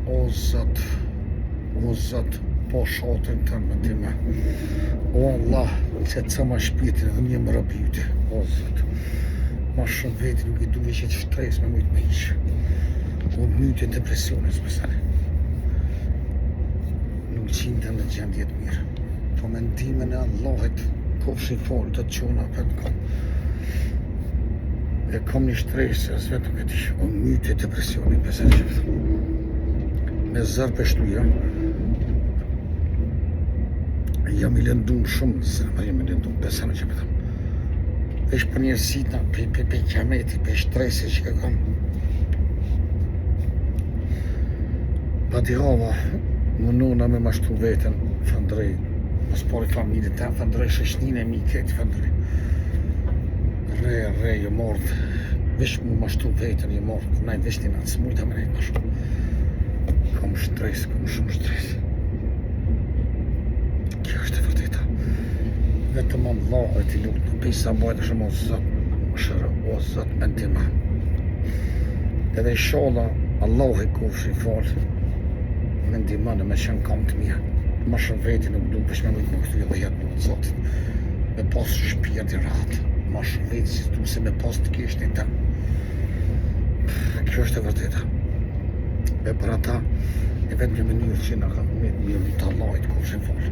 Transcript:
O Zot, po shotën tënë më time. O Allah, që të ca ma shpirtin edhe një më rabjute. O Zot, ma shumë veti nuk I duve që të shtres me mujtë me iqë. O mytë e depresiones, pësane. Nuk qindë në gjendjet mirë. Po mendimin e Allahit, kofshi folë të qona për të kom. E kom një shtresë, as vetëm këti. O mytë e depresionin, pësane që pëthëm. Me zërë për shtuja, jam I lëndu shumë, zërë jam I lëndu, besame që pëthëm. Vesh për njërësita, për kiameti, për shtresi që ka kam. Pa di hava, më nuna me mashtu vetën, fëndrej, më spori familje ta, fëndrej shëshnin e mi këtë, fëndrej. Re, jo mordë, vesh më mashtu vetën, jo mordë, najtë vesh një natë, së mujta me nejtë më shumë. Kom shumë stres. Kjo është e vërteta. Vetëm Allah e ti lutë, pisa bajtë shumë o Zot me ndima. Edhe inshallah, Allah I kofshi falë, me ndima në me qenë kam të mija. Ma shumë veti nuk du pësh me mujtë me këtu edhe jetë në Zotit. Me pas shpirt I ratë. Ma shumë veti si du se me pas të kishtë I tem. Kjo është e vërteta. E për ata, e vetë një mënyrë që nga ka mirë të Allahit kofshin falë.